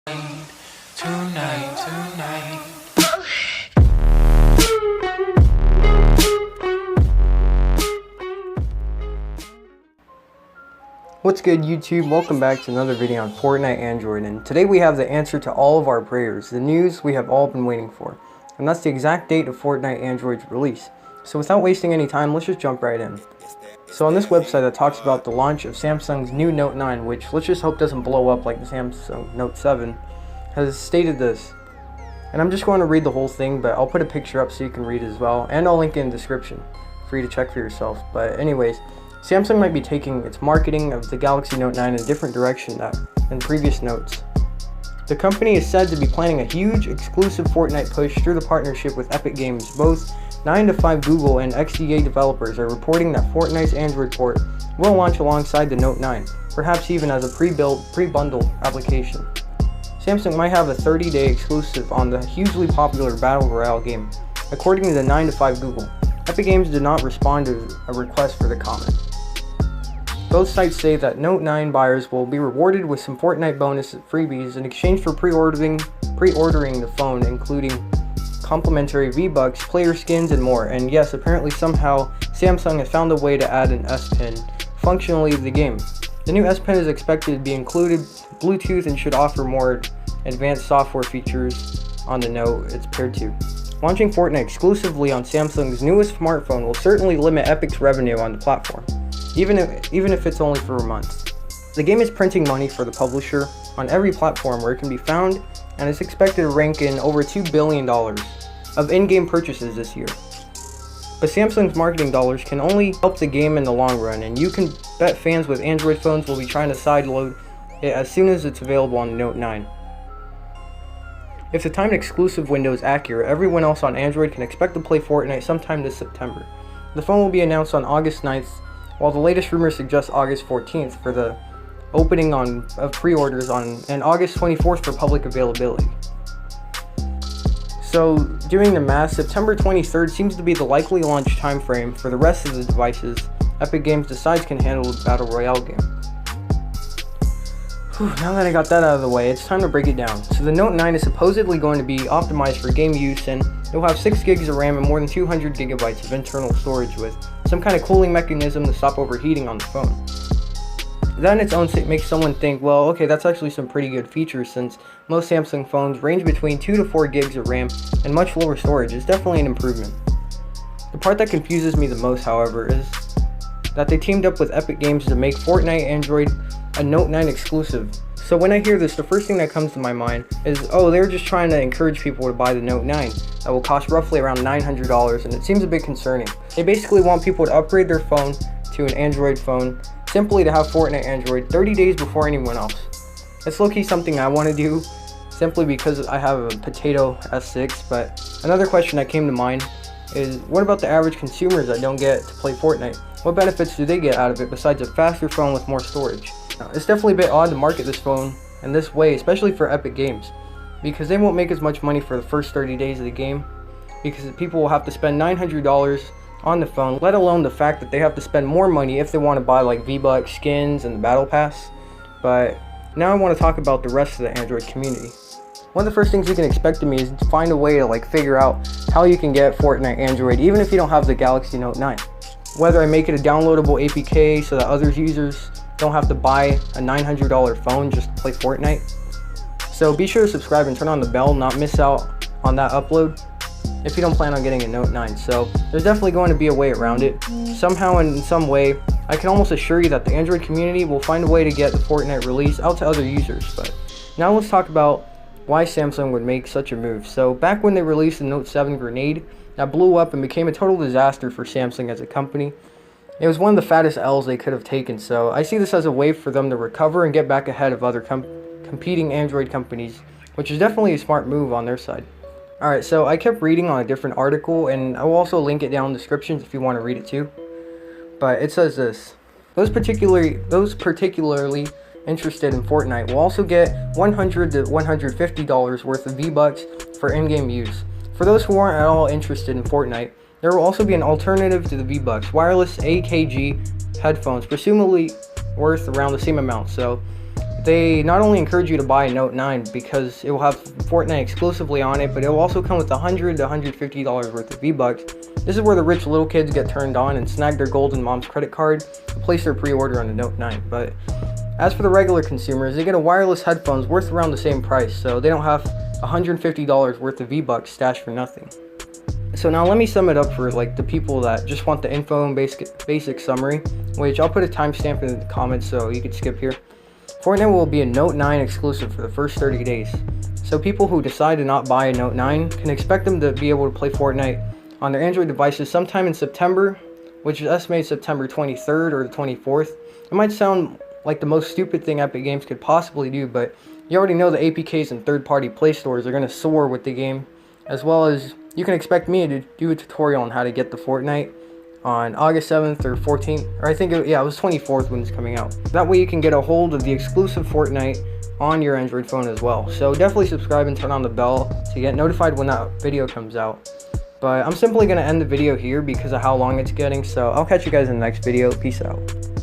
Tonight. What's good, YouTube? Welcome back to another video on Fortnite Android, and today we have the answer to all of our prayers, the news we have all been waiting for, and that's the exact date of Fortnite Android's release. So without wasting any time, let's just jump right in. So on this website that talks about the launch of Samsung's new Note 9, which let's just hope doesn't blow up like the Samsung Note 7, has stated this. And I'm just going to read the whole thing, but I'll put a picture up so you can read it as well, and I'll link it in the description for you to check for yourself. But anyways, Samsung might be taking its marketing of the Galaxy Note 9 in a different direction than previous Notes. The company is said to be planning a huge exclusive Fortnite push through the partnership with Epic Games. Both 9 to 5 Google and XDA developers are reporting that Fortnite's Android port will launch alongside the Note 9, perhaps even as a pre-bundled application. Samsung might have a 30-day exclusive on the hugely popular Battle Royale game, according to the 9 to 5 Google. Epic Games did not respond to a request for the comment. Both sites say that Note 9 buyers will be rewarded with some Fortnite bonus freebies in exchange for pre-ordering the phone, including complimentary vbucks, player skins, and more. And yes, apparently somehow Samsung has found a way to add an S Pen functionally to the game. The new S Pen is expected to be included Bluetooth and should offer more advanced software features on the Note it's paired to. Launching Fortnite exclusively on Samsung's newest smartphone will certainly limit Epic's revenue on the platform, even if it's only for a month. The game is printing money for the publisher on every platform where it can be found, and is expected to rank in over $2 billion of in-game purchases this year. But Samsung's marketing dollars can only help the game in the long run, and you can bet fans with Android phones will be trying to sideload it as soon as it's available on the Note 9. If the timed exclusive window is accurate, everyone else on Android can expect to play Fortnite sometime this September. The phone will be announced on August 9th, while the latest rumors suggest August 14th for the opening of pre-orders and August 24th for public availability. So, doing the math, September 23rd seems to be the likely launch time frame for the rest of the devices Epic Games decides can handle the Battle Royale game. Now that I got that out of the way, it's time to break it down. So the Note 9 is supposedly going to be optimized for game use, and it will have 6 gigs of RAM and more than 200 gigabytes of internal storage with some kind of cooling mechanism to stop overheating on the phone. That in its own makes someone think, well, okay, that's actually some pretty good features, since most Samsung phones range between 2 to 4 gigs of RAM and much lower storage. It's definitely an improvement. The part that confuses me the most, however, is that they teamed up with Epic Games to make Fortnite Android a Note 9 exclusive. So when I hear this, the first thing that comes to my mind is, oh, they're just trying to encourage people to buy the Note 9 that will cost roughly around $900, and it seems a bit concerning. They basically want people to upgrade their phone to an Android phone simply to have Fortnite Android 30 days before anyone else. It's low-key something I want to do simply because I have a potato S6, but another question that came to mind is, what about the average consumers that don't get to play Fortnite? What benefits do they get out of it besides a faster phone with more storage? Now, it's definitely a bit odd to market this phone in this way, especially for Epic Games, because they won't make as much money for the first 30 days of the game, because people will have to spend $900 on the phone, let alone the fact that they have to spend more money if they want to buy like V-Bucks, skins, and the Battle Pass. But now I want to talk about the rest of the Android community. One of the first things you can expect of me is to find a way to figure out how you can get Fortnite Android even if you don't have the Galaxy Note 9. Whether I make it a downloadable APK so that other users don't have to buy a $900 phone just to play Fortnite. So be sure to subscribe and turn on the bell, not miss out on that upload if you don't plan on getting a Note 9. So there's definitely going to be a way around it. Somehow, in some way, I can almost assure you that the Android community will find a way to get the Fortnite release out to other users. But now let's talk about why Samsung would make such a move. So back when they released the Note 7 Grenade, that blew up and became a total disaster for Samsung as a company. It was one of the fattest L's they could have taken, so I see this as a way for them to recover and get back ahead of other competing Android companies, which is definitely a smart move on their side. Alright, so I kept reading on a different article, and I will also link it down in the description if you want to read it too. But it says this: those particularly interested in Fortnite will also get $100 to $150 worth of V-Bucks for in-game use. For those who aren't at all interested in Fortnite, there will also be an alternative to the V-Bucks, wireless AKG headphones, presumably worth around the same amount. So They not only encourage you to buy a Note 9 because it will have Fortnite exclusively on it, but it will also come with $100 to $150 worth of V-Bucks. This is where the rich little kids get turned on and snag their golden mom's credit card to place their pre-order on the Note 9. But as for the regular consumers, they get a wireless headphones worth around the same price, so they don't have $150 worth of V-Bucks stashed for nothing. So now let me sum it up for like the people that just want the info and basic summary, which I'll put a timestamp in the comments so you could skip here. Fortnite will be a Note 9 exclusive for the first 30 days. So people who decide to not buy a Note 9 can expect them to be able to play Fortnite on their Android devices sometime in September, which is estimated September 23rd or the 24th. It might sound like the most stupid thing Epic Games could possibly do, but you already know the APKs and third-party Play stores are going to soar with the game, as well as you can expect me to do a tutorial on how to get the Fortnite on August 7th or 14th, or I think it was 24th when it's coming out. That way you can get a hold of the exclusive Fortnite on your Android phone as well. So definitely subscribe and turn on the bell to get notified when that video comes out. But I'm simply going to end the video here because of how long it's getting, so I'll catch you guys in the next video. Peace out.